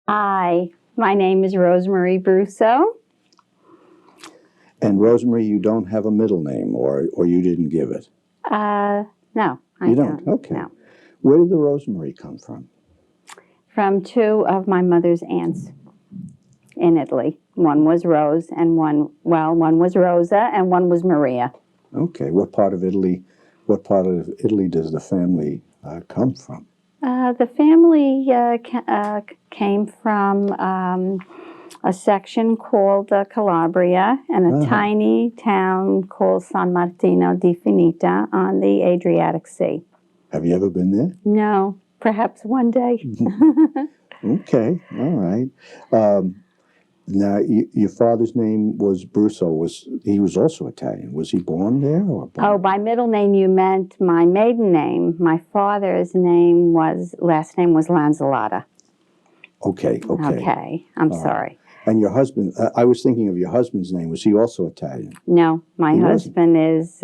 Hi, my name is Rosemary Brousseau. And Rosemary, you don't have a middle name, or you didn't give it? No, I You don't? Okay. No. Where did the Rosemary come from? From two of my mother's aunts in Italy. One was Rose and one was Rosa and one was Maria. Okay. What part of Italy does the family come from? The family came from a section called Calabria and a tiny town called San Martino di Finita on the Adriatic Sea. Have you ever been there? No, perhaps one day. Okay, all right. Now, your father's name was Brousseau. He was also Italian. Was he born there or born? Oh, by middle name you meant my maiden name. My father's last name was Lanzolata. Okay. Okay, I'm sorry. And your husband, I was thinking of your husband's name. Was he also Italian? No, my husband is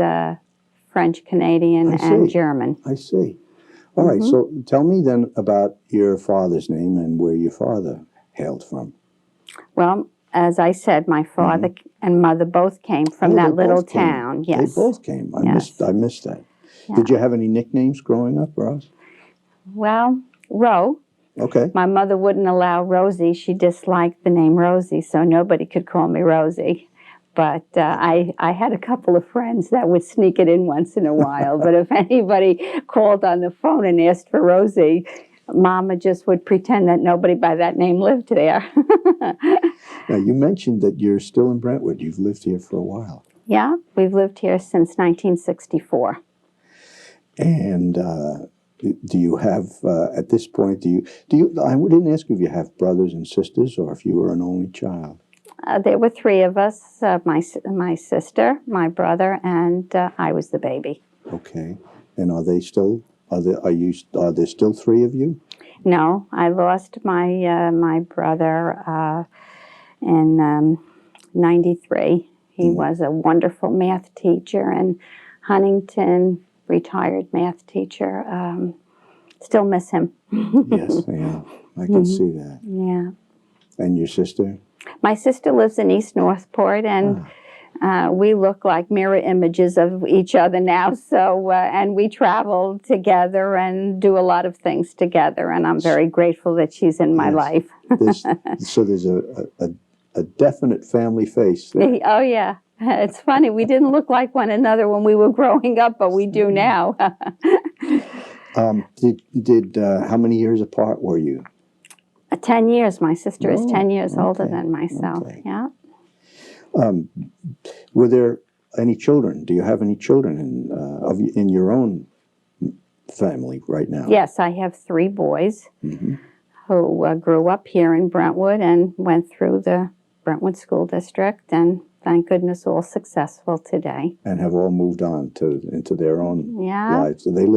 French, Canadian, and German. I see. All right, so tell me then about your father's name and where your father hailed from. Well, as I said, my father and mother both came from that little town. Yes. They both came. I missed that. Yeah. Did you have any nicknames growing up, Ross? Well, Ro. Okay. My mother wouldn't allow Rosie. She disliked the name Rosie, so nobody could call me Rosie. But I had a couple of friends that would sneak it in once in a while. But if anybody called on the phone and asked for Rosie, Mama just would pretend that nobody by that name lived there. Now, you mentioned that you're still in Brentwood. You've lived here for a while. Yeah, we've lived here since 1964. And do you have, at this point, I didn't ask you if you have brothers and sisters or if you were an only child. There were three of us, my sister, my brother, and I was the baby. Okay. And are there still three of you? No, I lost my brother in 93. He was a wonderful math teacher in Huntington, retired math teacher. Still miss him. Yes, yeah, I can see that. Yeah. And your sister? My sister lives in East Northport, and we look like mirror images of each other now. So, and we travel together and do a lot of things together, and I'm very grateful that she's in my life. So there's a definite family face there. Oh, yeah. It's funny. We didn't look like one another when we were growing up, but we do now. How many years apart were you? 10 years. My sister is 10 years older than myself. Okay. Yeah. Were there any children? Do you have any children in your own family right now? Yes, I have three boys who grew up here in Brentwood and went through the Brentwood School District, and thank goodness all successful today. And have all moved on into their own lives. So they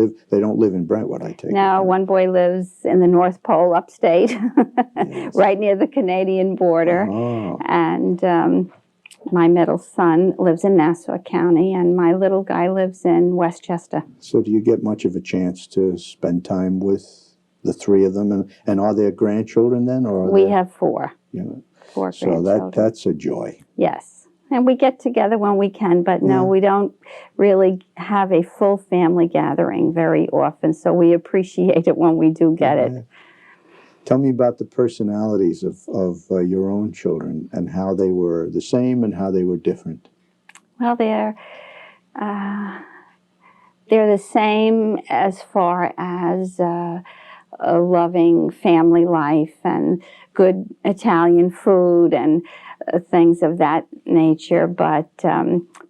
don't live in Brentwood, I take it. No, one boy lives in the North Pole upstate, right near the Canadian border. Oh. And my middle son lives in Nassau County, and my little guy lives in Westchester. So do you get much of a chance to spend time with the three of them? And are there grandchildren then? We have four. Yeah. 4 grandchildren. So that's a joy. Yes. And we get together when we can, but no, we don't really have a full family gathering very often, so we appreciate it when we do get it. Tell me about the personalities of your own children and how they were the same and how they were different. Well, they're the same as far as a loving family life and good Italian food and things of that nature, but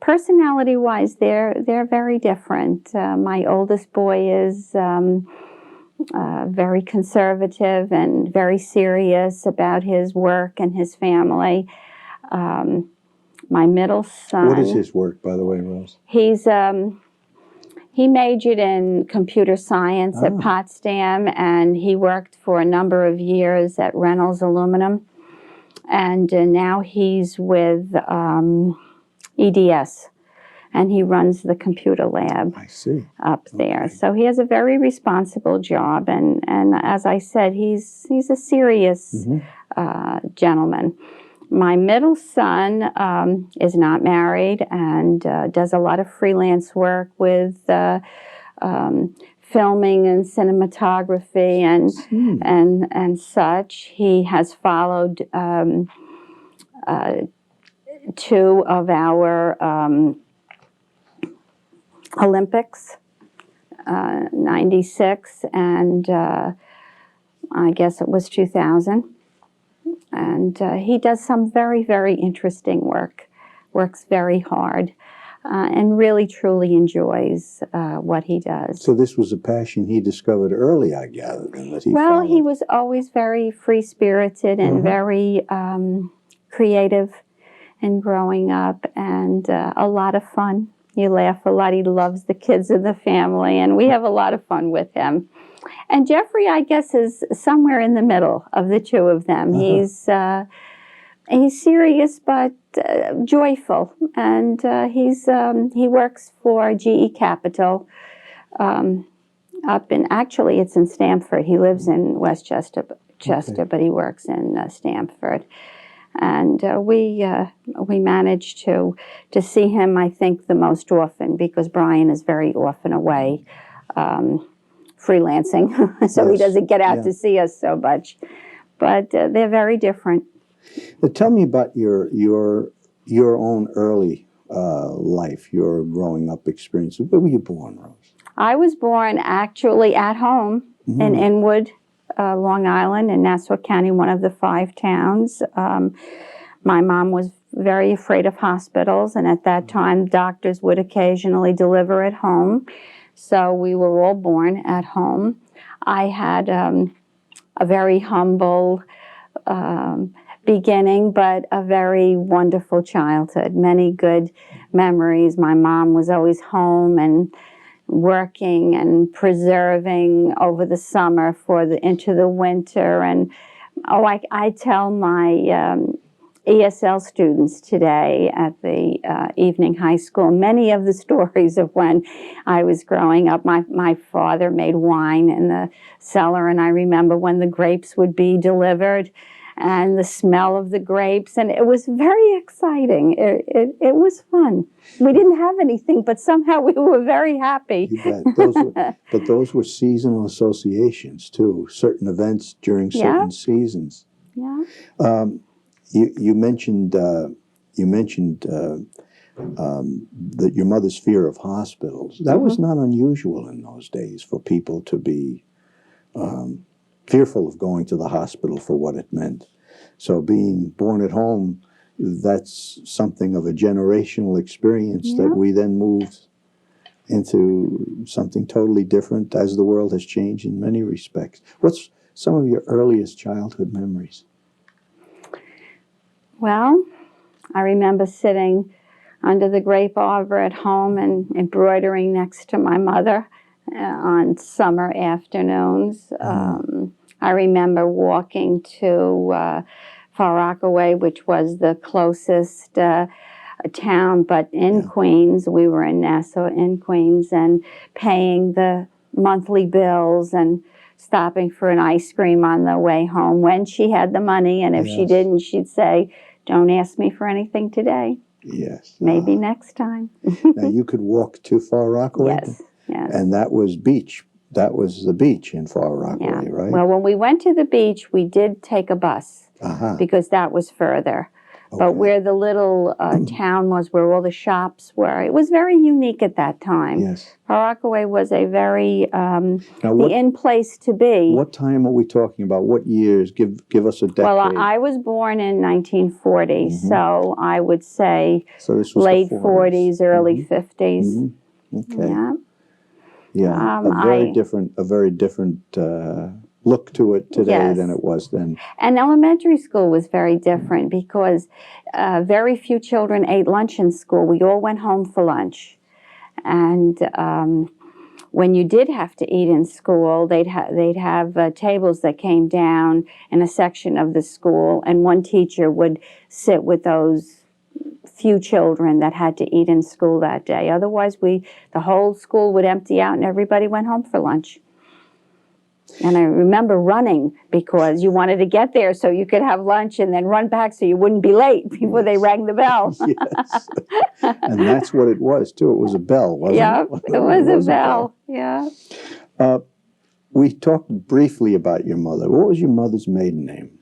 personality-wise, they're very different. My oldest boy is very conservative and very serious about his work and his family. My middle son... What is his work, by the way, Rose? He majored in computer science at Potsdam, and he worked for a number of years at Reynolds Aluminum. And now he's with EDS. and he runs the computer lab I see. up there. Okay. So he has a very responsible job, and as I said, he's a serious gentleman. My middle son is not married and does a lot of freelance work with filming and cinematography and such. He has followed two of our Olympics, 96 and I guess it was 2000. And he does some very, very interesting work, works very hard, and really, truly enjoys what he does. So this was a passion he discovered early, I gather, and that he Well, followed. he was always very free-spirited and very creative in growing up, and a lot of fun. You laugh a lot. He loves the kids and the family, and we have a lot of fun with him. And Jeffrey, I guess, is somewhere in the middle of the two of them. He's serious but joyful, and he works for GE Capital up in, actually it's in Stamford. He lives in Westchester, but he works in Stamford. And we manage to see him, I think, the most often, because Brian is very often away freelancing, so he doesn't get out to see us so much. But they're very different. Now, tell me about your own early life, your growing up experience. Where were you born, Rose? I was born actually at home in Inwood, Long Island, in Nassau County, one of the 5 towns. My mom was very afraid of hospitals, and at that time, doctors would occasionally deliver at home. So we were all born at home. I had a very humble beginning, but a very wonderful childhood. Many good memories. My mom was always home and working and preserving over the summer into the winter. And I tell my ESL students today at the evening high school many of the stories of when I was growing up. My father made wine in the cellar, and I remember when the grapes would be delivered and the smell of the grapes, and it was very exciting. It was fun. We didn't have anything, but somehow we were very happy. You bet. Those were seasonal associations too. Certain events during certain seasons. Yeah. You mentioned that your mother's fear of hospitals. That was not unusual in those days for people to be fearful of going to the hospital for what it meant. So being born at home, that's something of a generational experience that we then moved into something totally different as the world has changed in many respects. What's some of your earliest childhood memories? Well, I remember sitting under the grape arbor at home and embroidering next to my mother on summer afternoons. I remember walking to Far Rockaway, which was the closest town, but in Queens. We were in Nassau, in Queens, and paying the monthly bills and stopping for an ice cream on the way home when she had the money. And if she didn't, she'd say, "Don't ask me for anything today. Yes. Maybe next time." Now, you could walk to Far Rockaway? Yes. And that was beach. That was the beach in Far Rockaway, right? Well, when we went to the beach, we did take a bus because that was further. But where the little town was, where all the shops were, it was very unique at that time. Yes. Far Rockaway was a very the in place to be. What time are we talking about? What years? Give us a decade. Well, I was born in 1940, so I would say this was late the 40s, early 50s. Okay. Yeah. Yeah, a very different look to it today than it was then. And elementary school was very different because very few children ate lunch in school. We all went home for lunch. And when you did have to eat in school, they'd have tables that came down in a section of the school, and one teacher would sit with those few children that had to eat in school that day. Otherwise, the whole school would empty out and everybody went home for lunch. And I remember running because you wanted to get there so you could have lunch and then run back so you wouldn't be late before they rang the bell. Yes. And that's what it was, too. It was a bell, wasn't Yeah, it? it was a bell. Yeah. We talked briefly about your mother. What was your mother's maiden name?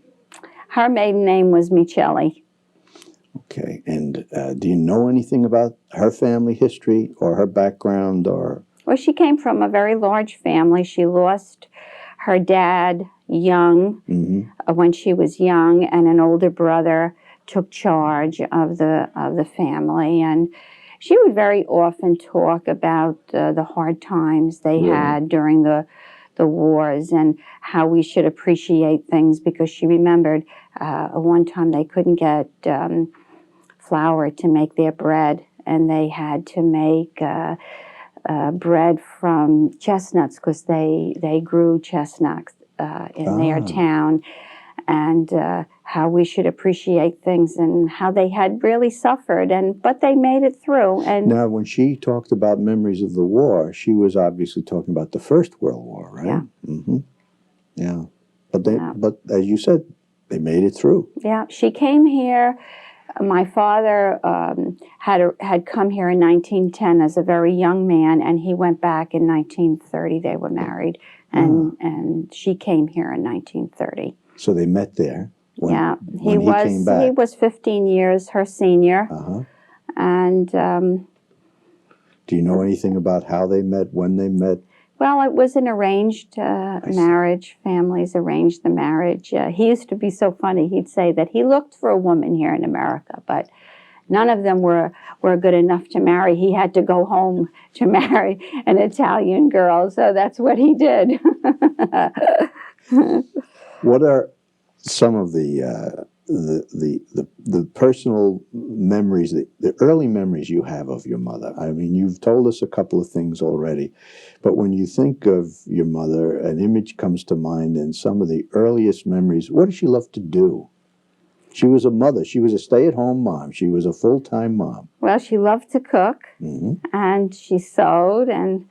Her maiden name was Michelli. Okay. And do you know anything about her family history or her background or... Well, she came from a very large family. She lost her dad young, when she was young, and an older brother took charge of the family. And she would very often talk about the hard times they had during the wars and how we should appreciate things, because she remembered one time they couldn't get flour to make their bread, and they had to make bread from chestnuts because they grew chestnuts in their town, and how we should appreciate things and how they had really suffered, but they made it through. And now, when she talked about memories of the war, she was obviously talking about the First World War, right? Yeah. Mm-hmm. Yeah. But as you said, they made it through. Yeah, she came here. My father had come here in 1910 as a very young man, and he went back in 1930. They were married, and she came here in 1930. So they met there. He was 15 years her senior. And do you know anything about how they met, when they met? Well, it was an arranged marriage. Families arranged the marriage. He used to be so funny. He'd say that he looked for a woman here in America, but none of them were good enough to marry. He had to go home to marry an Italian girl, so that's what he did. What are some of the personal memories, the early memories you have of your mother? I mean, you've told us a couple of things already, but when you think of your mother, an image comes to mind, and some of the earliest memories. What did she love to do? She was a mother. She was a stay-at-home mom. She was a full-time mom. Well, she loved to cook, and she sewed, and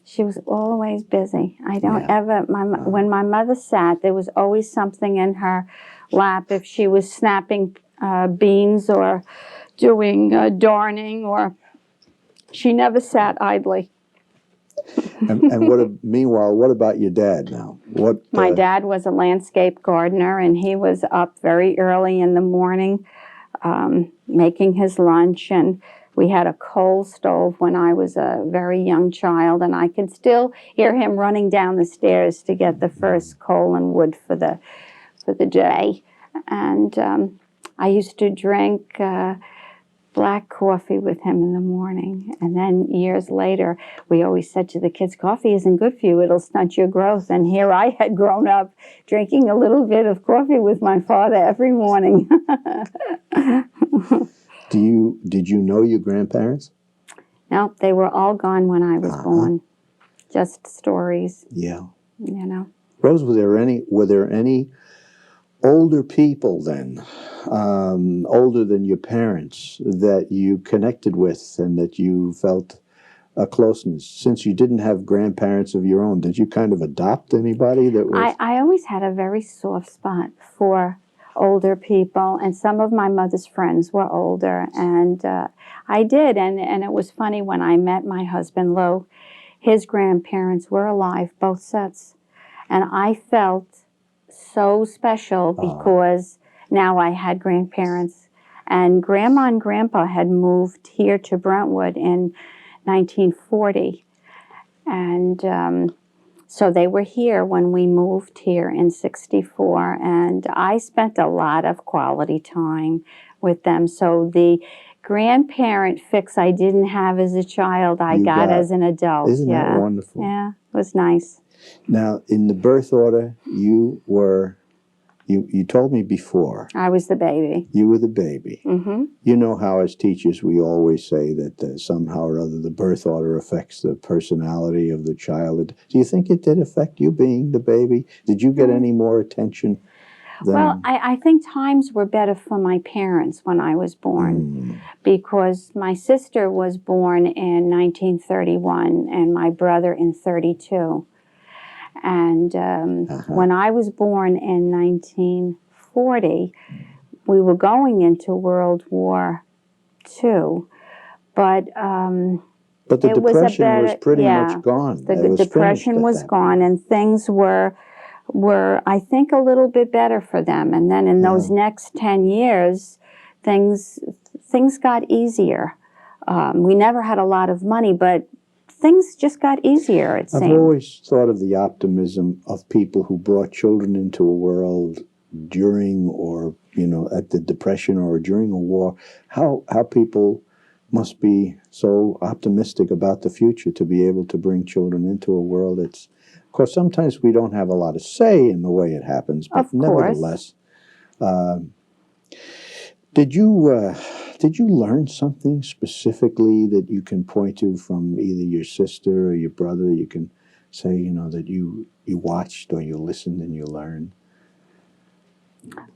she was always busy. I don't ever, when my mother sat, there was always something in her lap. If she was snapping beans or doing darning, or she never sat idly. And meanwhile, what about your dad now? My dad was a landscape gardener, and he was up very early in the morning making his lunch, and we had a coal stove when I was a very young child, and I can still hear him running down the stairs to get the first coal and wood for the day. And I used to drink black coffee with him in the morning. And then years later, we always said to the kids, coffee isn't good for you, it'll stunt your growth. And here I had grown up drinking a little bit of coffee with my father every morning. Did you know your grandparents? No, they were all gone when I was born. Just stories. Yeah. You know. Rose, were there any older people then, older than your parents, that you connected with and that you felt a closeness? Since you didn't have grandparents of your own, did you kind of adopt anybody that was... I always had a very soft spot for older people, and some of my mother's friends were older, and I did, and it was funny when I met my husband, Lou, his grandparents were alive, both sets, and I felt so special because now I had grandparents, and Grandma and Grandpa had moved here to Brentwood in 1940, and so they were here when we moved here in '64, and I spent a lot of quality time with them. So the grandparent fix I didn't have as a child, I got as an adult. Isn't that wonderful? Yeah, it was nice. Now, in the birth order, you told me before. I was the baby. You were the baby. Mm-hmm. You know how as teachers we always say that somehow or other the birth order affects the personality of the child. Do you think it did affect you being the baby? Did you get any more attention? Well, I think times were better for my parents when I was born because my sister was born in 1931 and my brother in 32. And when I was born in 1940, we were going into World War II. But the it was Depression was pretty much gone. The Depression was gone, and things were I think a little bit better for them. And then in those next 10 years, things got easier. We never had a lot of money, but things just got easier, it seemed. I've always thought of the optimism of people who brought children into a world during or, at the Depression or during a war. How people must be so optimistic about the future to be able to bring children into a world that's, of course, sometimes we don't have a lot of say in the way it happens, but nevertheless. Did you learn something specifically that you can point to from either your sister or your brother? You can say, that you watched or you listened and you learned.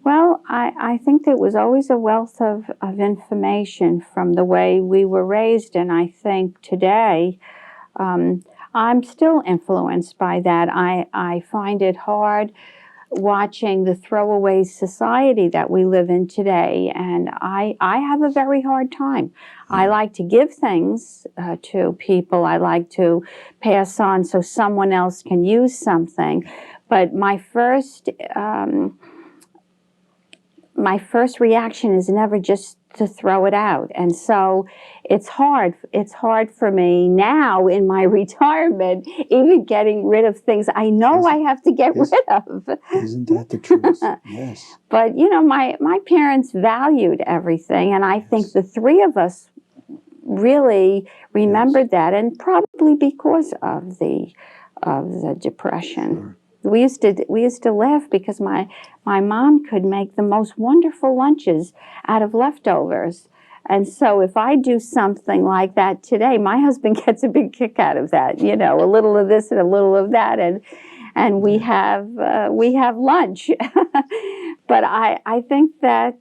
Well, I think there was always a wealth of information from the way we were raised, and I think today I'm still influenced by that. I find it hard watching the throwaway society that we live in today, and I have a very hard time. I like to give things to people. I like to pass on so someone else can use something, but my first reaction is never just to throw it out. And so it's hard. It's hard for me now in my retirement, even getting rid of things I know I have to get rid of. Isn't that the truth? Yes. But, my parents valued everything. And I think the three of us really remembered that, and probably because of the Depression. Sure. We used to laugh because my mom could make the most wonderful lunches out of leftovers. And so if I do something like that today, my husband gets a big kick out of that, a little of this and a little of that, and we have lunch. But I think that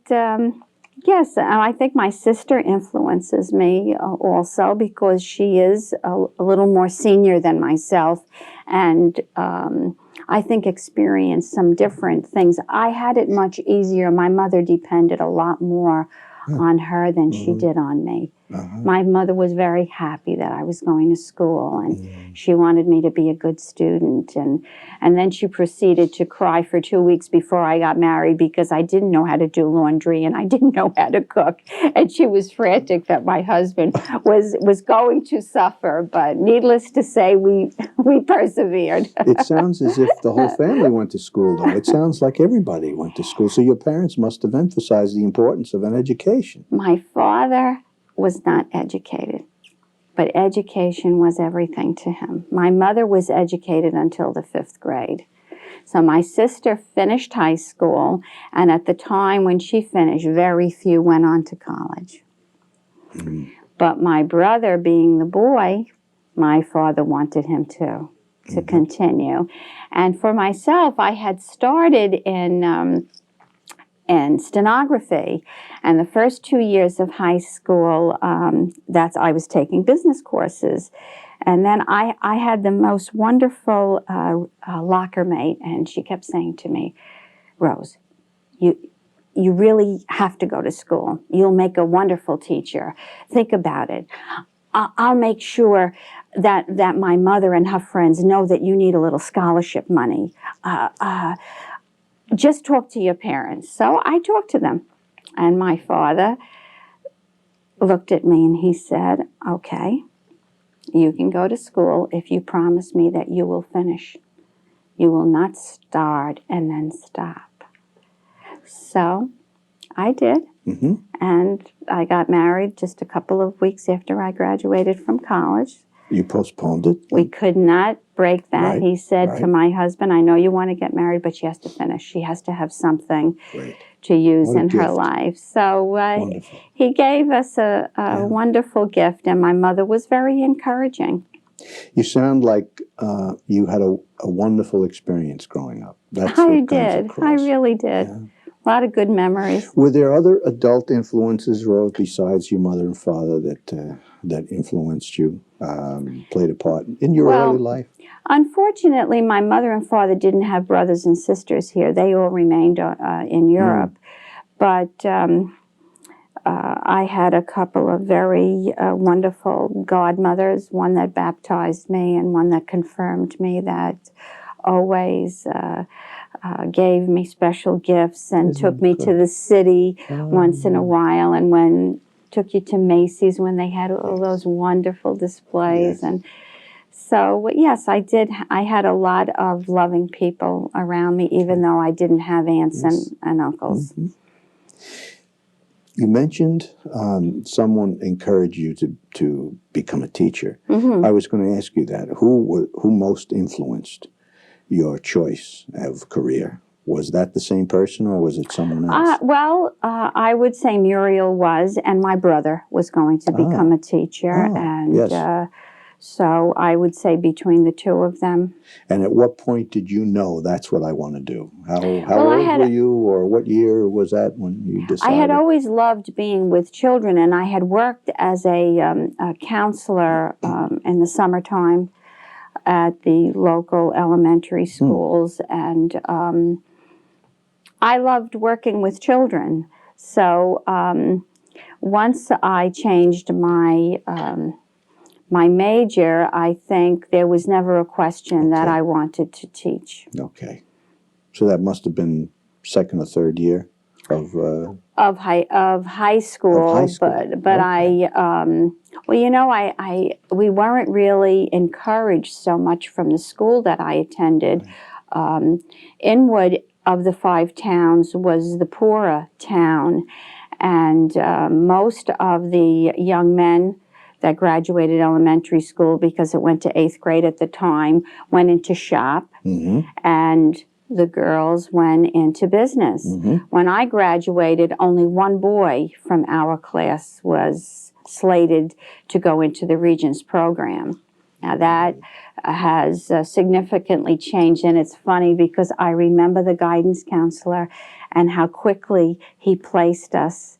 yes, and I think my sister influences me also because she is a little more senior than myself, and I think experienced some different things. I had it much easier. My mother depended a lot more on her than she did on me. My mother was very happy that I was going to school, and she wanted me to be a good student. And then she proceeded to cry for 2 weeks before I got married because I didn't know how to do laundry and I didn't know how to cook. And she was frantic that my husband was going to suffer. But needless to say, we persevered. It sounds as if the whole family went to school, though. It sounds like everybody went to school. So your parents must have emphasized the importance of an education. My father was not educated, but education was everything to him. My mother was educated until the 5th grade. So my sister finished high school, and at the time when she finished, very few went on to college. But my brother, being the boy, my father wanted him to continue. And for myself, I had started in stenography, and the first 2 years of high school, I was taking business courses, and then I had the most wonderful locker mate, and she kept saying to me, "Rose, you really have to go to school. You'll make a wonderful teacher. Think about it. I'll make sure that my mother and her friends know that you need a little scholarship money. Just talk to your parents." So I talked to them. And my father looked at me and he said, "Okay, you can go to school if you promise me that you will finish. You will not start and then stop." So I did. And I got married just a couple of weeks after I graduated from college. You postponed it? We could not break that. Right, he said to my husband, "I know you want to get married, but she has to finish. She has to have something to use in her life." So he gave us a wonderful gift, and my mother was very encouraging. You sound like you had a wonderful experience growing up. That's I what comes did. across. I really did. Yeah. A lot of good memories. Were there other adult influences, Rose, besides your mother and father that influenced you, played a part in your early Well, life? unfortunately, my mother and father didn't have brothers and sisters here. They all remained in Europe. But I had a couple of very wonderful godmothers, one that baptized me and one that confirmed me, that always gave me special gifts and took me to the city once in a while, and took you to Macy's when they had all those wonderful displays. Yes. And so, yes, I did. I had a lot of loving people around me, even though I didn't have aunts and uncles. Mm-hmm. You mentioned someone encouraged you to become a teacher. Mm-hmm. I was going to ask you that. Who most influenced your choice of career? Was that the same person, or was it someone else? I would say Muriel was, and my brother was going to become a teacher. And yes. so I would say between the two of them. And at what point did you know that's what I want to do? How Well, old were you, or what year was that when you decided? I had always loved being with children, and I had worked as a counselor in the summertime at the local elementary schools, and I loved working with children. So once I changed my my major, I think there was never a question that I wanted to teach. Okay, so that must have been second or third year of high school. But okay. Well, you know, we weren't really encouraged so much from the school that I attended. Inwood, of the 5 towns, was the poorer town, and most of the young men that graduated elementary school, because it went to 8th grade at the time, went into shop, and the girls went into business. When I graduated, only one boy from our class was slated to go into the Regents program. Now that has significantly changed, and it's funny because I remember the guidance counselor and how quickly he placed us,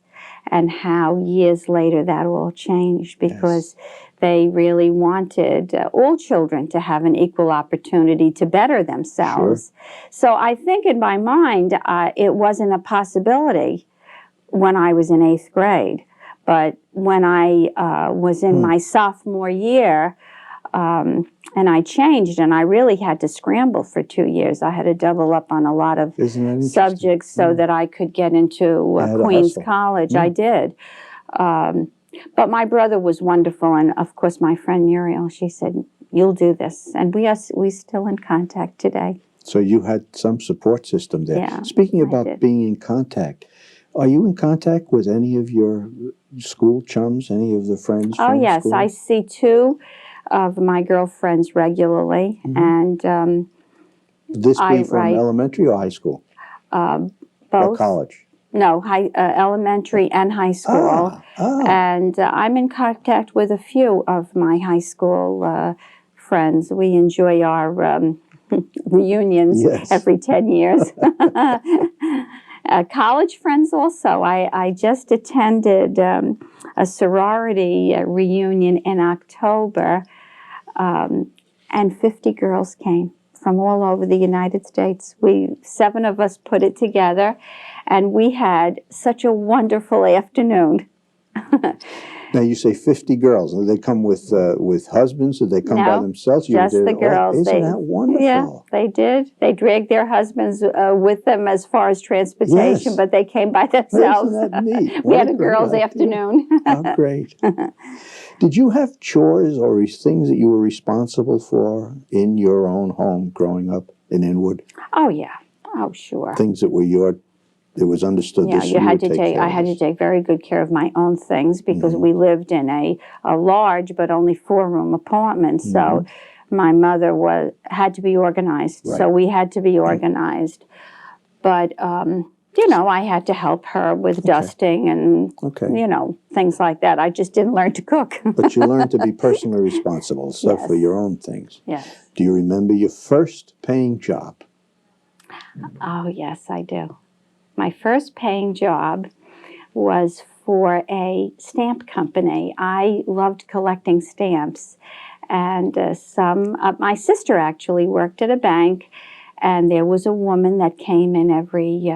and how years later that all changed, because they really wanted all children to have an equal opportunity to better themselves. Sure. So I think in my mind it wasn't a possibility when I was in 8th grade. But when I was in my sophomore year, and I changed, and I really had to scramble for 2 years. I had to double up on a lot of subjects so that I could get into Queens College. I did. But my brother was wonderful, and of course my friend Muriel, she said, "You'll do this." And we still in contact today. So you had some support system there. Yeah, speaking about being in contact, are you in contact with any of your school chums, any of the friends from yes, school? I see 2 of my girlfriends regularly, and this be from elementary or high school? Both. Or college? No, elementary and high school. And I'm in contact with a few of my high school friends. We enjoy our reunions every 10 years. College friends also. I just attended a sorority reunion in October, and 50 girls came from all over the United States. 7 of us put it together, and we had such a wonderful afternoon. Now you say 50 girls. Do they come with husbands? Or they come by themselves? Just the girls. Isn't that wonderful? Yeah, they did. They dragged their husbands with them as far as transportation, but they came by themselves. Isn't that neat? We had a girls' afternoon. How great. Did you have chores or things that you were responsible for in your own home growing up in Inwood? Oh, yeah. Oh, sure. Things that were it was understood that you had to take. I had to take very good care of my own things, because we lived in a large but only 4-room apartment. So my mother had to be organized. Right. So we had to be organized. But I had to help her with dusting and, things like that. I just didn't learn to cook. But you learned to be personally responsible, so for your own things. Yes. Do you remember your first paying job? Oh, yes, I do. My first paying job was for a stamp company. I loved collecting stamps. And my sister actually worked at a bank, and there was a woman that came in every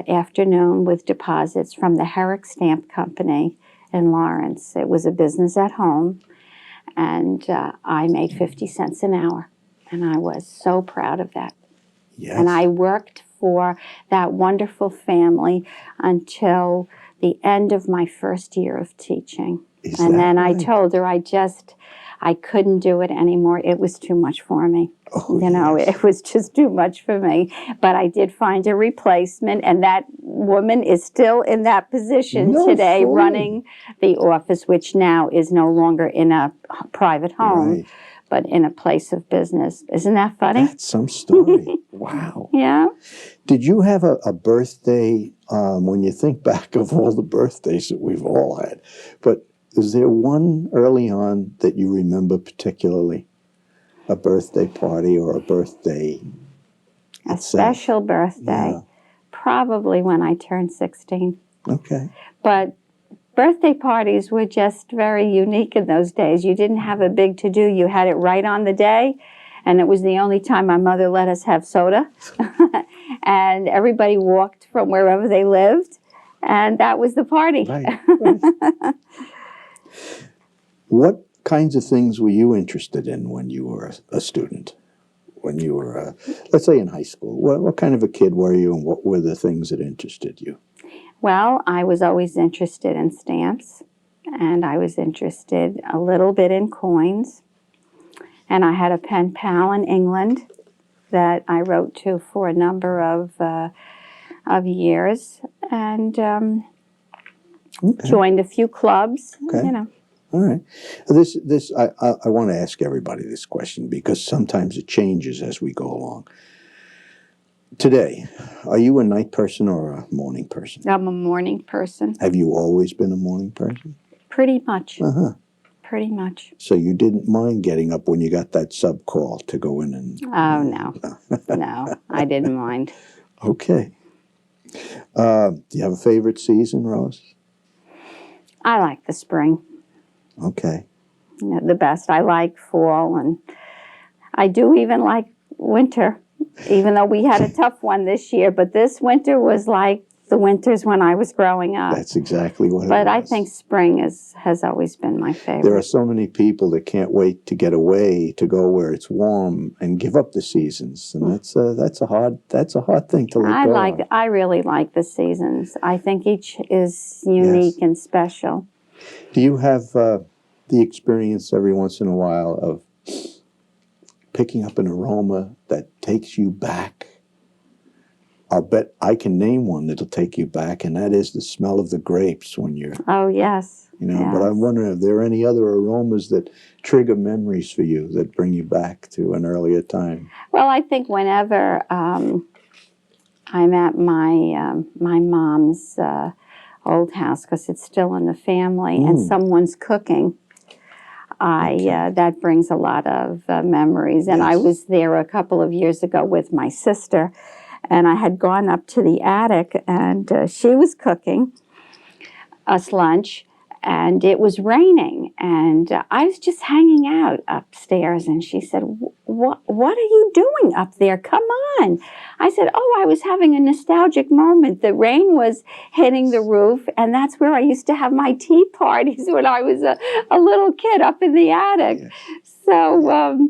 afternoon with deposits from the Herrick Stamp Company in Lawrence. It was a business at home, and I made 50 cents an hour, and I was so proud of that. Yes. And I worked for that wonderful family until the end of my first year of teaching. And then I told her I couldn't do it anymore. It was too much for me. Oh, It was just too much for me. But I did find a replacement, and that woman is still in that position today, running the office, which now is no longer in a private home, but in a place of business. Isn't that funny? That's some story. Wow. Yeah. Did you have a birthday, when you think back of all the birthdays that we've all had, but is there one early on that you remember particularly? A birthday party or a birthday A itself? special birthday. Yeah. Probably when I turned 16. Okay. But birthday parties were just very unique in those days. You didn't have a big to-do. You had it right on the day, and it was the only time my mother let us have soda. And everybody walked from wherever they lived, and that was the party. Right. What kinds of things were you interested in when you were a student? When you were, let's say in high school, what kind of a kid were you, and what were the things that interested you? Well, I was always interested in stamps, and I was interested a little bit in coins. And I had a pen pal in England that I wrote to for a number of years, and joined a few clubs. Okay. All right. I want to ask everybody this question because sometimes it changes as we go along. Today, are you a night person or a morning person? I'm a morning person. Have you always been a morning person? Pretty much. Uh-huh. Pretty much. So you didn't mind getting up when you got that sub call to go in and... Oh, no. No, I didn't mind. Okay. Do you have a favorite season, Rose? I like the spring. Okay. The best. I like fall, and I do even like winter, even though we had a tough one this year. But this winter was like the winters when I was growing up. That's exactly what it was. But I think spring has always been my favorite. There are so many people that can't wait to get away, to go where it's warm and give up the seasons, and that's a hard thing to let go of. I really like the seasons. I think each is unique and special. Do you have the experience every once in a while of picking up an aroma that takes you back? I'll bet I can name one that'll take you back, and that is the smell of the grapes when you're... Oh, yes. But I'm wondering if there are any other aromas that trigger memories for you that bring you back to an earlier time. Well, I think whenever I'm at my mom's old house, because it's still in the family, and someone's cooking, that brings a lot of memories. And I was there a couple of years ago with my sister, and I had gone up to the attic, and she was cooking us lunch, and it was raining, and I was just hanging out upstairs, and she said, what are you doing up there? Come on. I said, I was having a nostalgic moment. The rain was hitting the roof, and that's where I used to have my tea parties when I was a little kid up in the attic. Yes. So,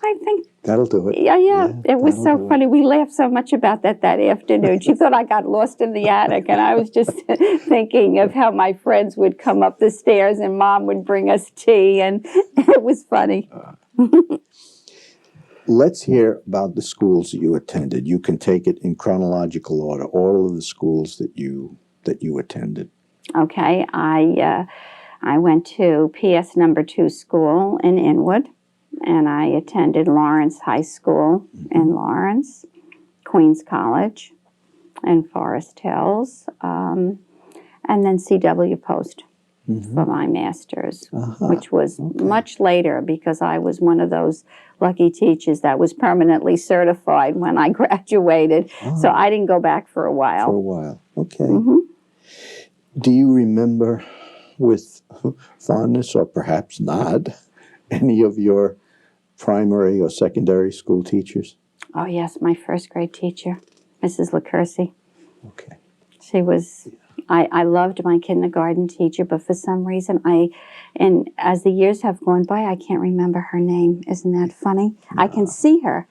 I think... That'll do it. Yeah. It was so funny. We laughed so much about that afternoon. She thought I got lost in the attic, and I was just thinking of how my friends would come up the stairs and Mom would bring us tea, and it was funny. Let's hear about the schools that you attended. You can take it in chronological order, all of the schools that you attended. Okay. I went to PS number 2 school in Inwood, and I attended Lawrence High School in Lawrence. Queens College in Forest Hills, and then C.W. Post for my master's, which was much later because I was one of those lucky teachers that was permanently certified when I graduated. So I didn't go back for a while. For a while, okay. Do you remember with fondness, or perhaps not, any of your primary or secondary school teachers? Oh, yes, my first grade teacher, Mrs. LaCursey. Okay. She was, I loved my kindergarten teacher, but for some reason and as the years have gone by, I can't remember her name. Isn't that funny? No. I can see her,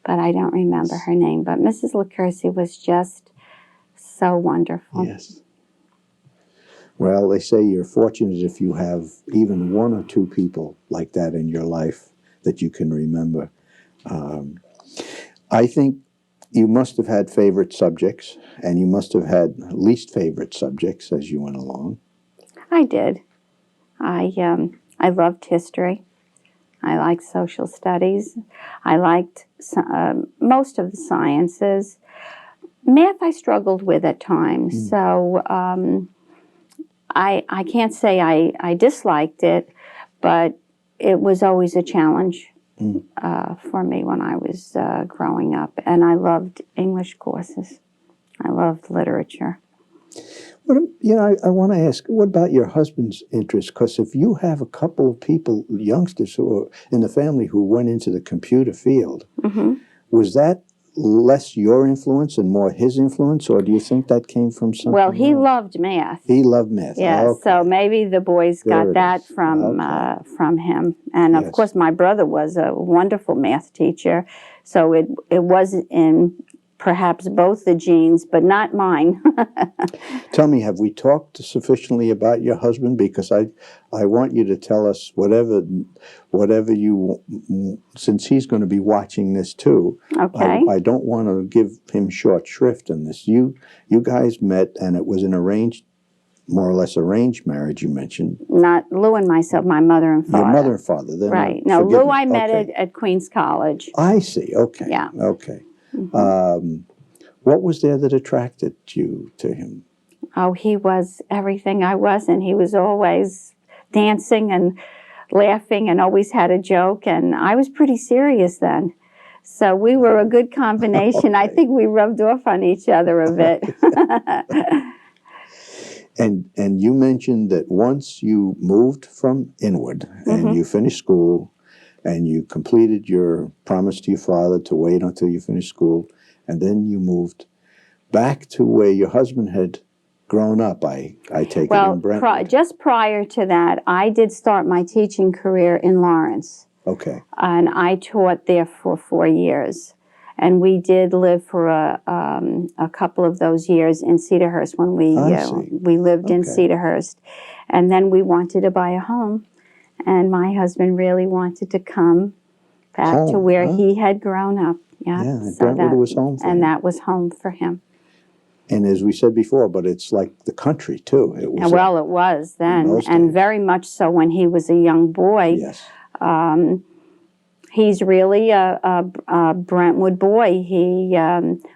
but I don't remember her name. But Mrs. LaCursey was just so wonderful. Yes. Well, they say you're fortunate if you have even one or two people like that in your life that you can remember. I think you must have had favorite subjects, and you must have had least favorite subjects as you went along. I did. I loved history. I liked social studies. I liked most of the sciences. Math I struggled with at times, so I can't say I disliked it, but it was always a challenge for me when I was growing up. And I loved English courses. I loved literature. But, I want to ask, what about your husband's interest? Because if you have a couple of people, youngsters who are in the family who went into the computer field, was that less your influence and more his influence, or do you think that came from something Well, he else? loved math. He loved math. Yeah, okay. So maybe the boys got that from him. And of course, my brother was a wonderful math teacher, so it was in perhaps both the genes, but not mine. Tell me, have we talked sufficiently about your husband? Because I want you to tell us whatever you, since he's going to be watching this too. Okay. I don't want to give him short shrift in this. You guys met, and it was an more or less arranged marriage, you mentioned. Not Lou and myself, my mother and father. Your mother and father. Then right. No, Lou I met at Queens College. I see. Okay. Yeah. Okay. What was there that attracted you to him? Oh, he was everything I wasn't. He was always dancing and laughing and always had a joke, and I was pretty serious then. So we were a good combination. I think we rubbed off on each other a bit. And you mentioned that once you moved from Inwood and you finished school and you completed your promise to your father to wait until you finished school, and then you moved back to where your husband had grown up, I take it, in Brentwood. Well, just prior to that, I did start my teaching career in Lawrence. Okay. And I taught there for 4 years. And we did live for a couple of those years in Cedarhurst when we lived in Cedarhurst. And then we wanted to buy a home. And my husband really wanted to come back to where he had grown up. Yeah, and Brentwood was home for him. And that was home for him. And as we said before, but it's like the country, too. It was it was then, and very much so when he was a young boy. Yes. He's really a Brentwood boy. He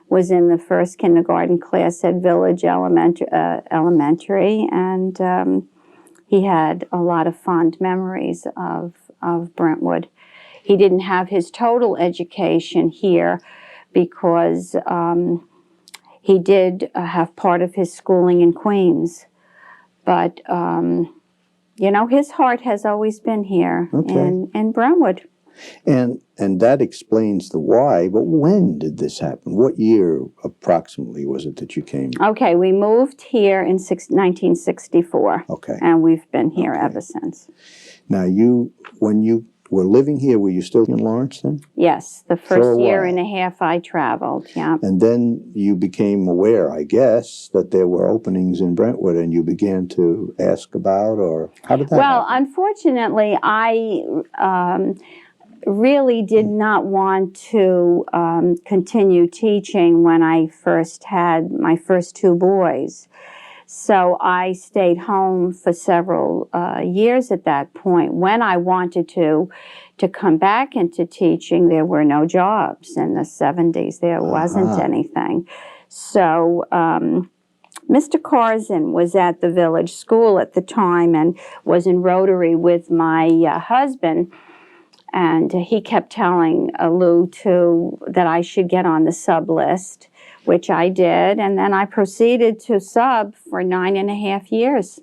was in the first kindergarten class at Village Elementary, and he had a lot of fond memories of Brentwood. He didn't have his total education here because he did have part of his schooling in Queens. But, his heart has always been here in Brentwood. And that explains the why, but when did this happen? What year approximately was it that you came? Okay, we moved here in 1964. Okay. And we've been here ever since. Now, when you were living here, were you still in Lawrence then? Yes, the first year and a half I traveled, yeah. And then you became aware, I guess, that there were openings in Brentwood, and you began to ask about, or how did that happen? Well, unfortunately, I really did not want to continue teaching when I first had my first two boys. So I stayed home for several years at that point. When I wanted to come back into teaching, there were no jobs in the 70s. There wasn't anything. So Mr. Carzin was at the village school at the time and was in Rotary with my husband. And he kept telling Lou that I should get on the sub list, which I did. And then I proceeded to sub for 9.5 years.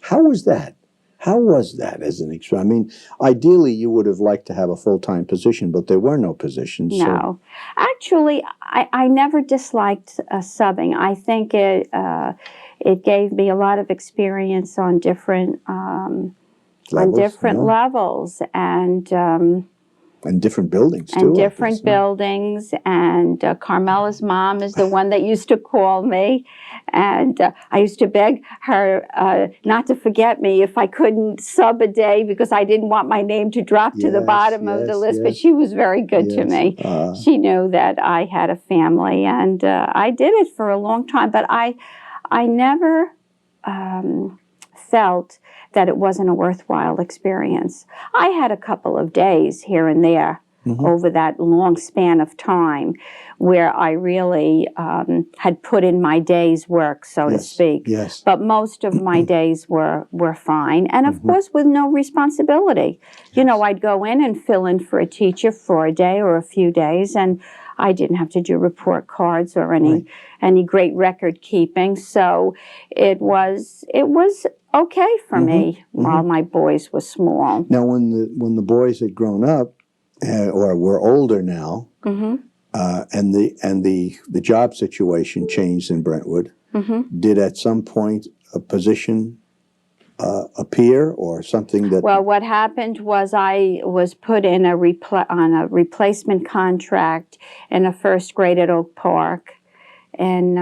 How was that? How was that as an experience? I mean, ideally, you would have liked to have a full-time position, but there were no positions. No. So. Actually, I never disliked subbing. I think it gave me a lot of experience on different levels and different buildings too. And different buildings. And Carmela's mom is the one that used to call me. And I used to beg her not to forget me if I couldn't sub a day because I didn't want my name to drop to the bottom of the list. But she was very good to me. She knew that I had a family. And I did it for a long time. But I never felt that it wasn't a worthwhile experience. I had a couple of days here and there over that long span of time where I really had put in my day's work, so to speak. Yes. But most of my days were fine. And of course, with no responsibility. You know, I'd go in and fill in for a teacher for a day or a few days, and I didn't have to do report cards or any great record keeping. So it was okay for me while my boys were small. Now, when the boys had grown up or were older now, and the job situation changed in Brentwood, did at some point a position appear or something that? Well, what happened was I was put in on a replacement contract in a first grade at Oak Park, and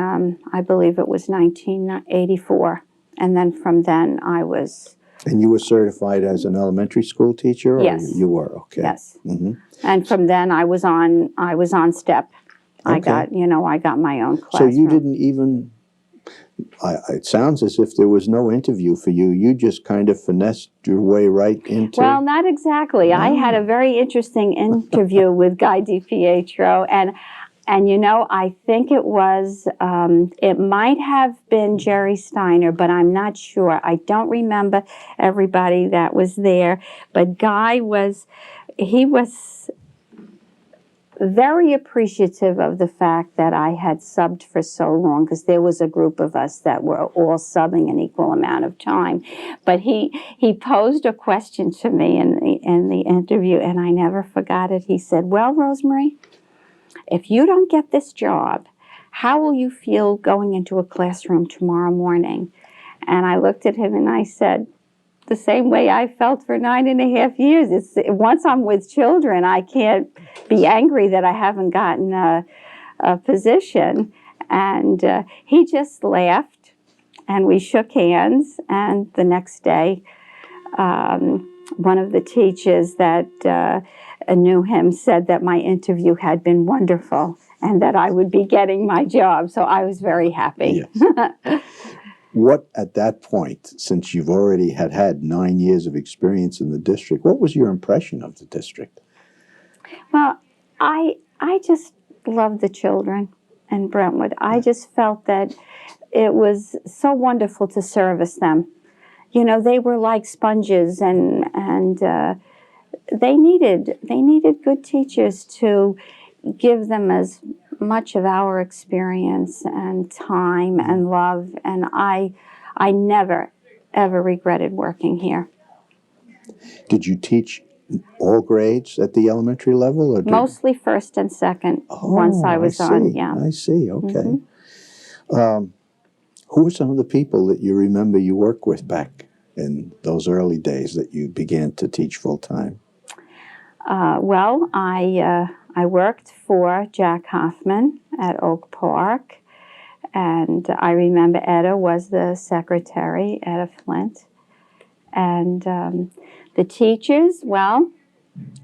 I believe it was 1984. And then from then I was... And you were certified as an elementary school teacher? Or yes. You were, okay. Yes. And from then I was on step. Okay. I got my own classroom. So you didn't even... it sounds as if there was no interview for you. You just kind of finessed your way right into... Well, not exactly. I had a very interesting interview with Guy DiPietro, and I think it was, it might have been Jerry Steiner, but I'm not sure. I don't remember everybody that was there. But Guy was very appreciative of the fact that I had subbed for so long, because there was a group of us that were all subbing an equal amount of time. But he posed a question to me in the interview, and I never forgot it. He said, "Well, Rosemary, if you don't get this job, how will you feel going into a classroom tomorrow morning?" And I looked at him and I said, the same way I felt for 9.5 years. Once I'm with children, I can't be angry that I haven't gotten a position. And he just laughed, and we shook hands. And the next day, one of the teachers that knew him said that my interview had been wonderful and that I would be getting my job. So I was very happy. Yes. What, at that point, since you've already had 9 years of experience in the district, what was your impression of the district? Well, I just loved the children in Brentwood. I just felt that it was so wonderful to service them. You know, they were like sponges, and they needed good teachers to give them as much of our experience and time and love, and I never, ever regretted working here. Did you teach all grades at the elementary level? Or mostly first and second once I was on, yeah. I see, okay. Who were some of the people that you remember you worked with back in those early days that you began to teach full-time? Well, I worked for Jack Hoffman at Oak Park, and I remember Etta was the secretary, Etta Flint. And the teachers, well,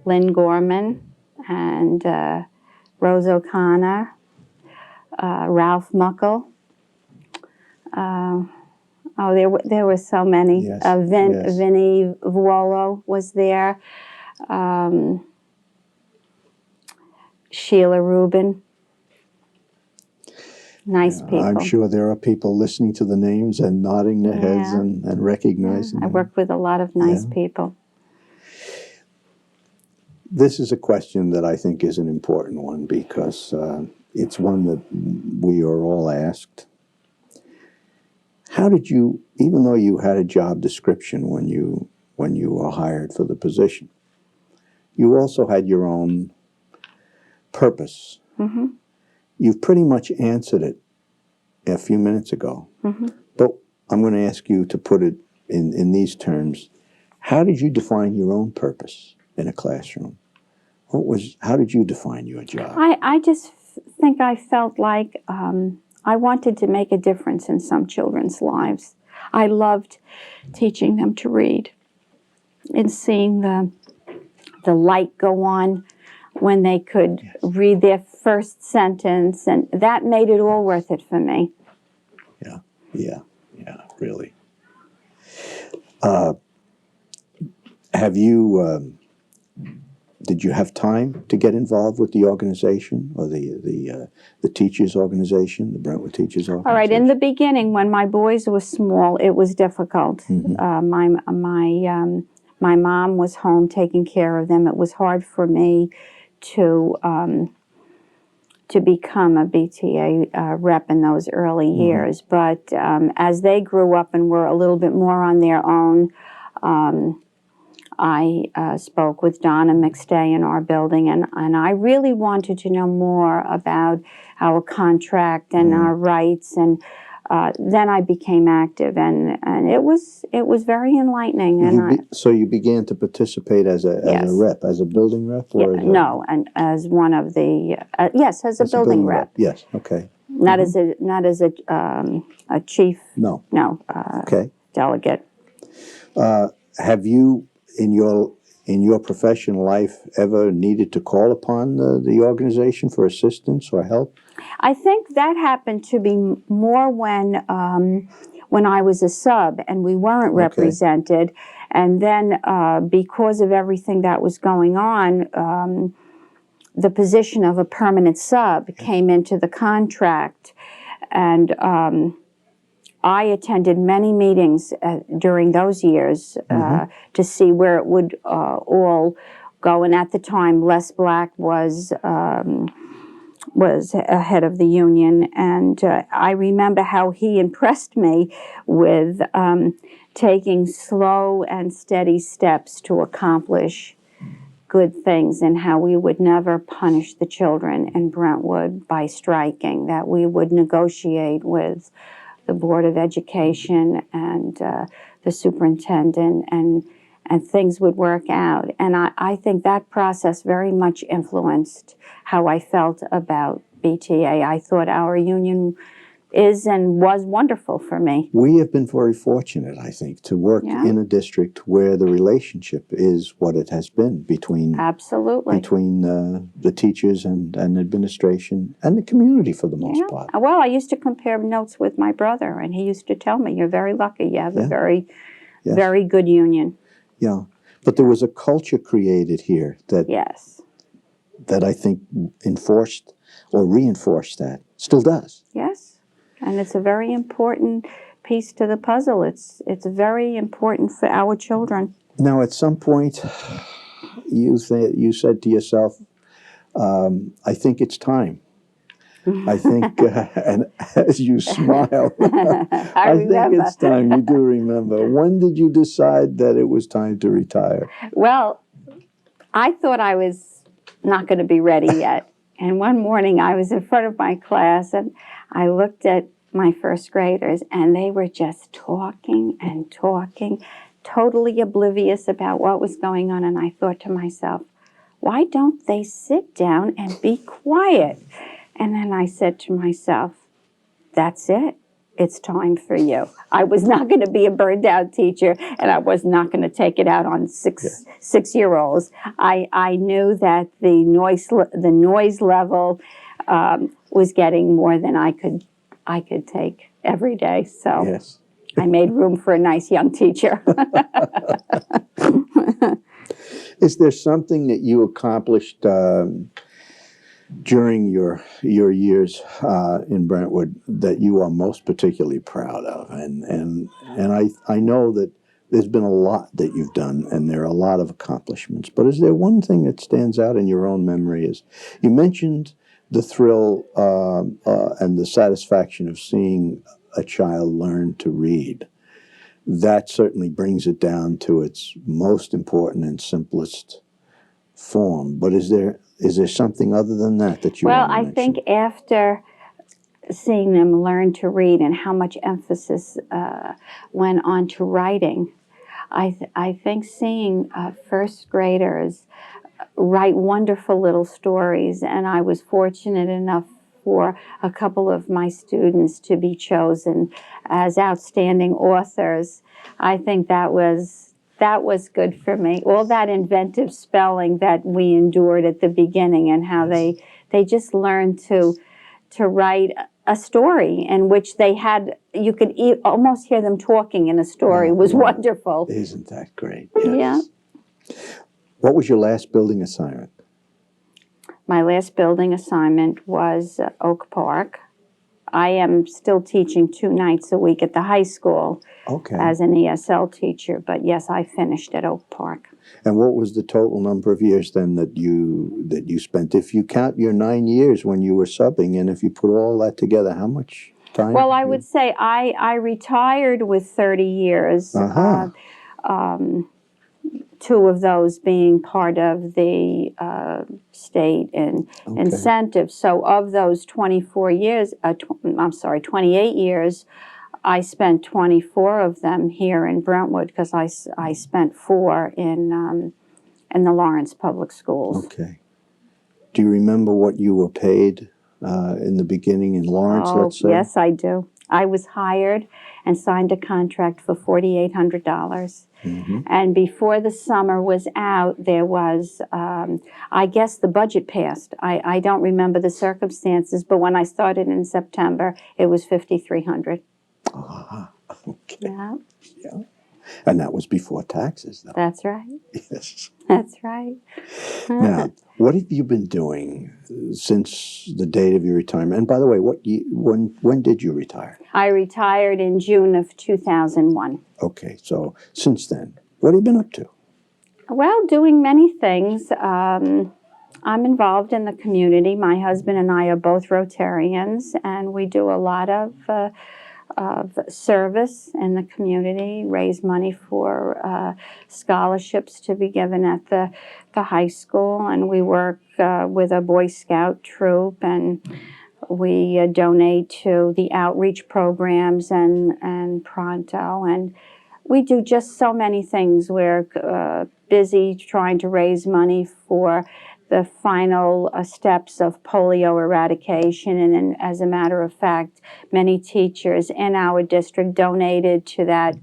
Lynn Gorman and Rose O'Connor, Ralph Muckle, There were so many. Yes, yes. Vinnie Vuolo was there. Sheila Rubin. Nice people. I'm sure there are people listening to the names and nodding their heads and recognizing I them. worked with a lot of nice people. This is a question that I think is an important one because it's one that we are all asked. How did you, even though you had a job description when you were hired for the position, you also had your own purpose? Mm-hmm. You've pretty much answered it a few minutes ago. Mm-hmm. But I'm going to ask you to put it in these terms. How did you define your own purpose in a classroom? How did you define your job? I just think I felt like I wanted to make a difference in some children's lives. I loved teaching them to read and seeing the light go on when they could read their first sentence, and that made it all worth it for me. Yeah, really. Did you have time to get involved with the organization or the teachers' organization, the Brentwood Teachers Organization? All right. In the beginning, when my boys were small, it was difficult. Mm-hmm. My mom was home taking care of them. It was hard for me to become a BTA rep in those early years. But as they grew up and were a little bit more on their own, I spoke with Donna McStay in our building, and I really wanted to know more about our contract and our rights, and then I became active, and it was very enlightening. So you began to participate as a rep, as a building rep, or and as one of the as a building rep. Yes, okay. Not as a chief. No. Okay. Delegate. Have you, in your professional life, ever needed to call upon the organization for assistance or help? I think that happened to be more when I was a sub and we weren't represented, and then because of everything that was going on, the position of a permanent sub came into the contract, and I attended many meetings during those years to see where it would all go. And at the time, Les Black was head of the union, and I remember how he impressed me with taking slow and steady steps to accomplish good things, and how we would never punish the children in Brentwood by striking, that we would negotiate with the Board of Education and the superintendent, and things would work out. And I think that process very much influenced how I felt about BTA. I thought our union is and was wonderful for me. We have been very fortunate, I think, to work in a district where the relationship is what it has been between the teachers and administration and the community for the most part. Well, I used to compare notes with my brother, and he used to tell me, "You're very lucky. You have a very, very good union." Yeah, but there was a culture created here that I think enforced or reinforced that. Still does. Yes. And it's a very important piece to the puzzle. It's very important for our children. Now, at some point, you said to yourself, "I think it's time." I think, and as you smile, I think it's time. You do remember. When did you decide that it was time to retire? Well, I thought I was not going to be ready yet. And one morning I was in front of my class, and I looked at my first graders, and they were just talking and talking, totally oblivious about what was going on. And I thought to myself, why don't they sit down and be quiet? And then I said to myself, that's it. It's time for you. I was not going to be a burned out teacher, and I was not going to take it out on six-year-olds. I knew that the noise level was getting more than I could take. every day. So Yes. I made room for a nice young teacher. Is there something that you accomplished during your years in Brentwood that you are most particularly proud of? And I know that there's been a lot that you've done, and there are a lot of accomplishments. But is there one thing that stands out in your own memory? Is you mentioned the thrill and the satisfaction of seeing a child learn to read. That certainly brings it down to its most important and simplest form. But is there something other than that you Well, want to I mention? think after seeing them learn to read and how much emphasis went on to writing, I think seeing first graders write wonderful little stories, and I was fortunate enough for a couple of my students to be chosen as outstanding authors. I think that was good for me. All that inventive spelling that we endured at the beginning, and how they just learned to write a story in which they had, you could almost hear them talking in a story. It was wonderful. Isn't that great? Yeah. What was your last building assignment? My last building assignment was Oak Park. I am still teaching 2 nights a week at the high school as an ESL teacher, but yes, I finished at Oak Park. And what was the total number of years then that you spent? If you count your 9 years when you were subbing, and if you put all that together, how much time? Well, I would say I retired with 30 years. 2 of those being part of the state and incentive. So of those 28 years, I spent 24 of them here in Brentwood, because I spent 4 in the Lawrence Public Schools. Okay. Do you remember what you were paid in the beginning in Lawrence, let's say? Yes, I do. I was hired and signed a contract for $4,800. And before the summer was out, there was, I guess the budget passed. I don't remember the circumstances, but when I started in September, it was $5,300. Okay. Yeah. And that was before taxes, though. That's right. Yes. That's right. Now, what have you been doing since the date of your retirement? And by the way, when did you retire? I retired in June of 2001. Okay, so since then, what have you been up to? Well, doing many things. I'm involved in the community. My husband and I are both Rotarians, and we do a lot of service in the community, raise money for scholarships to be given at the high school, and we work with a Boy Scout troop, and we donate to the outreach programs and Pronto, and we do just so many things. We're busy trying to raise money for the final steps of polio eradication, and as a matter of fact, many teachers in our district donated to that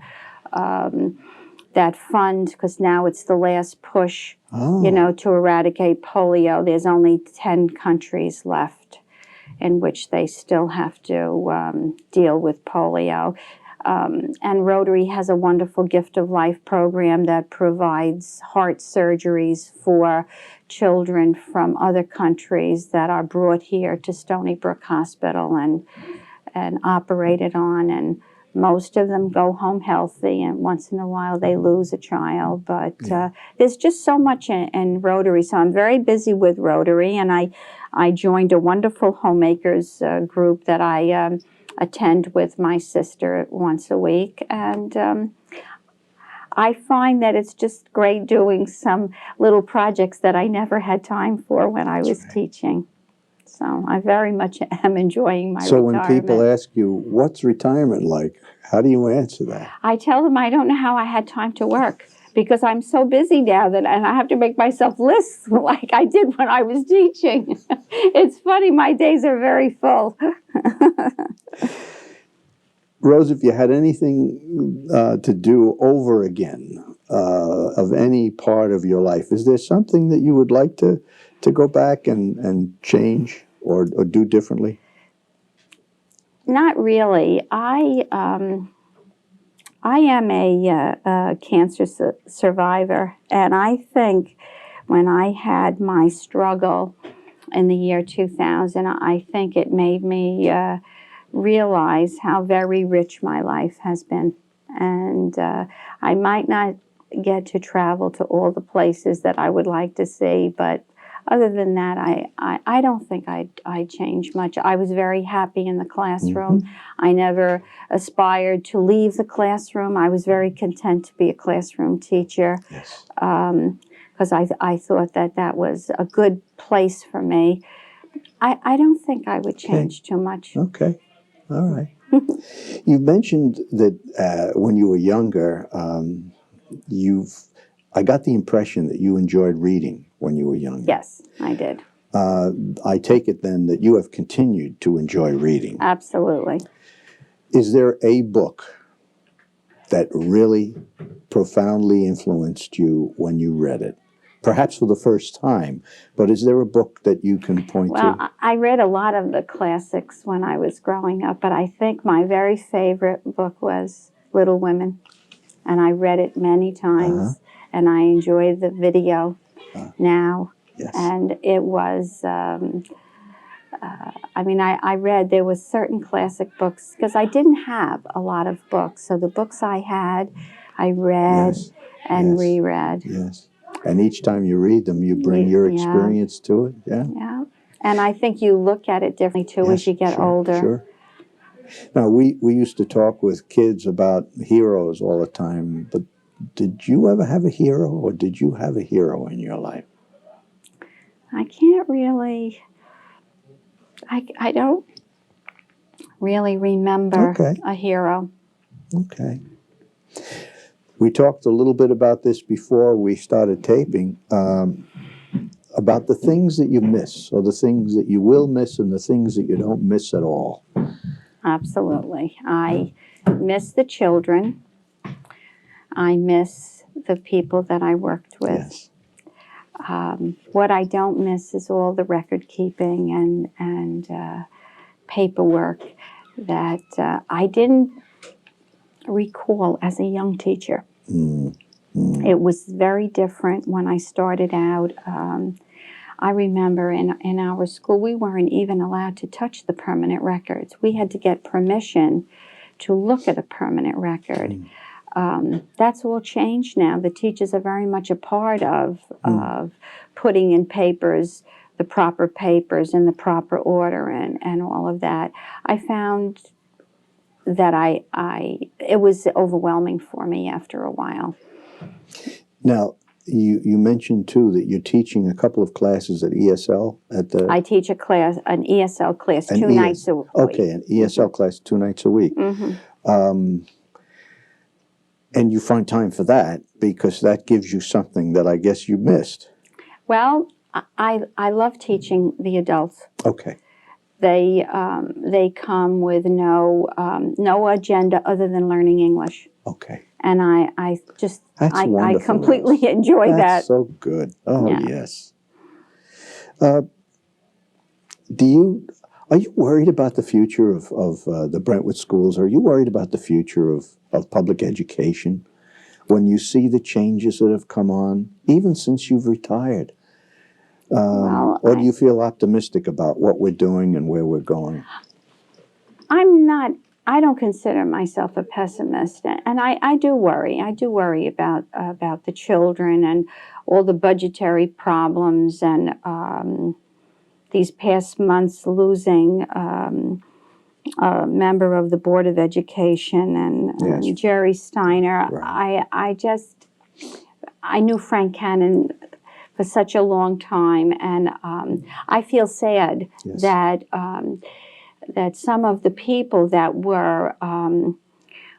fund, because now it's the last push, to eradicate polio. There's only 10 countries left in which they still have to deal with polio. And Rotary has a wonderful Gift of Life program that provides heart surgeries for children from other countries that are brought here to Stony Brook Hospital and operated on. And most of them go home healthy, and once in a while they lose a child. But there's just so much in Rotary. So I'm very busy with Rotary, and I joined a wonderful homemakers group that I attend with my sister once a week, and I find that it's just great doing some little projects that I never had time for when I was teaching. So I very much am enjoying my retirement. So when people ask you, what's retirement like, how do you answer that? I tell them I don't know how I had time to work, because I'm so busy now and I have to make myself lists like I did when I was teaching. It's funny, my days are very full. Rose, if you had anything to do over again of any part of your life, is there something that you would like to go back and change or do differently? Not really. I am a cancer survivor, and I think when I had my struggle in the year 2000, I think it made me realize how very rich my life has been. And I might not get to travel to all the places that I would like to see, but other than that, I don't think I'd change much. I was very happy in the classroom. I never aspired to leave the classroom. I was very content to be a classroom teacher. Yes. Because I thought that was a good place for me. I don't think I would change too much. Okay. All right. You mentioned that when you were younger, I got the impression that you enjoyed reading when you were younger. Yes, I did. I take it then that you have continued to enjoy reading. Absolutely. Is there a book that really profoundly influenced you when you read it? Perhaps for the first time, but is there a book that you can point to? Well, I read a lot of the classics when I was growing up, but I think my very favorite book was Little Women, and I read it many times, and I enjoy the video now. Yes. And it was, I read, there was certain classic books, because I didn't have a lot of books, so the books I had, I read and reread. Yes. And each time you read them, you bring your experience to it. Yeah. Yeah. And I think you look at it differently, too, as you get older. Sure. Now, we used to talk with kids about heroes all the time, but did you ever have a hero, or did you have a hero in your life? I can't really, I don't really remember a hero. Okay. We talked a little bit about this before we started taping, about the things that you miss, or the things that you will miss, and the things that you don't miss at all. Absolutely. I miss the children. I miss the people that I worked with. Yes. What I don't miss is all the record keeping and paperwork that I didn't recall as a young teacher. It was very different when I started out. I remember in our school, we weren't even allowed to touch the permanent records. We had to get permission to look at a permanent record. That's all changed now. The teachers are very much a part of putting in papers, the proper papers in the proper order and all of that. I found that it was overwhelming for me after a while. Now, you mentioned too that you're teaching a couple of classes at ESL at the. I teach an ESL class 2 nights a week. Okay, an ESL class 2 nights a week. And you find time for that because that gives you something that I guess you missed. Well, I love teaching the adults. Okay. They come with no agenda other than learning English. Okay. And I completely Rose. enjoy that. That's so good. Oh, yes. Are you worried about the future of the Brentwood schools? Are you worried about the future of public education when you see the changes that have come on, even since you've retired? Or do you feel optimistic about what we're doing and where we're going? I don't consider myself a pessimist, and I do worry. I do worry about the children and all the budgetary problems, and these past months losing a member of the Board of Education and Jerry Steiner. Right. I knew Frank Cannon for such a long time, and I feel sad that some of the people that were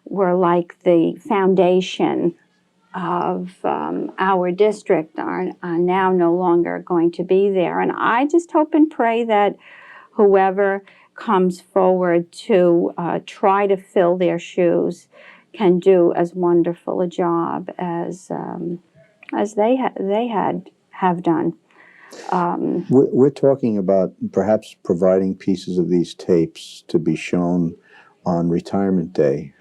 like the foundation of our district are now no longer going to be there. And I just hope and pray that whoever comes forward to try to fill their shoes can do as wonderful a job as they have done. We're talking about perhaps providing pieces of these tapes to be shown on retirement day,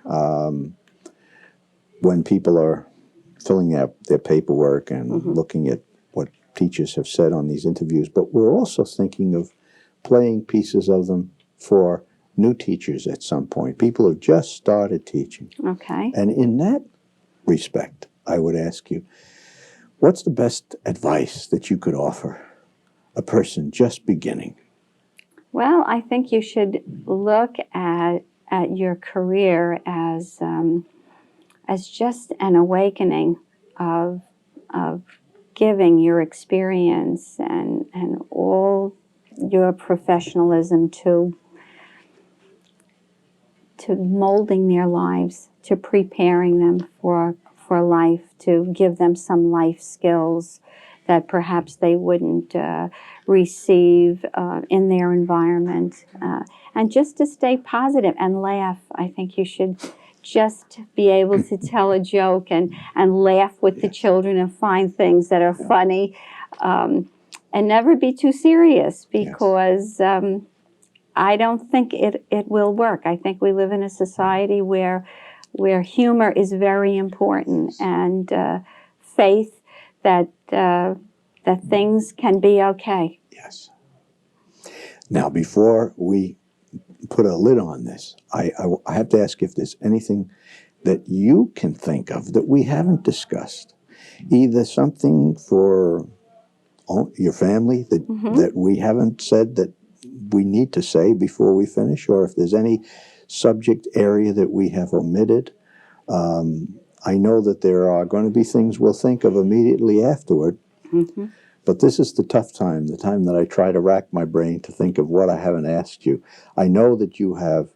when people are filling out their paperwork and looking at what teachers have said on these interviews, but we're also thinking of playing pieces of them for new teachers at some point, people who just started teaching. Okay. And in that respect, I would ask you, what's the best advice that you could offer a person just beginning? Well, I think you should look at your career as just an awakening of giving your experience and all your professionalism to molding their lives, to preparing them for life, to give them some life skills that perhaps they wouldn't receive in their environment. And just to stay positive and laugh. I think you should just be able to tell a joke and laugh with the children and find things that are funny, and never be too serious, because I don't think it will work. I think we live in a society where humor is very important, and faith that things can be okay. Yes. Now, before we put a lid on this, I have to ask if there's anything that you can think of that we haven't discussed, either something for your family that we haven't said that we need to say before we finish, or if there's any subject area that we have omitted. I know that there are going to be things we'll think of immediately afterward, but this is the tough time, the time that I try to rack my brain to think of what I haven't asked you. I know that you have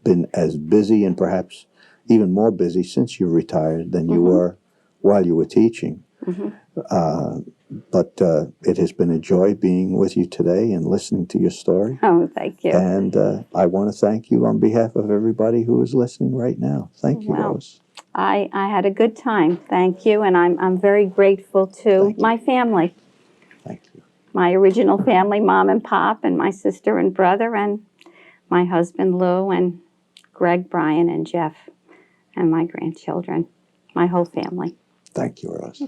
been as busy and perhaps even more busy since you retired than you were while you were teaching. But it has been a joy being with you today and listening to your story. Oh, thank you. And I want to thank you on behalf of everybody who is listening right now. Thank you, Rose. I had a good time. Thank you. And I'm very grateful to my family. Thank you. My original family, Mom and Pop, and my sister and brother, and my husband, Lou, and Greg, Brian, and Jeff, and my grandchildren. My whole family. Thank you, Rose.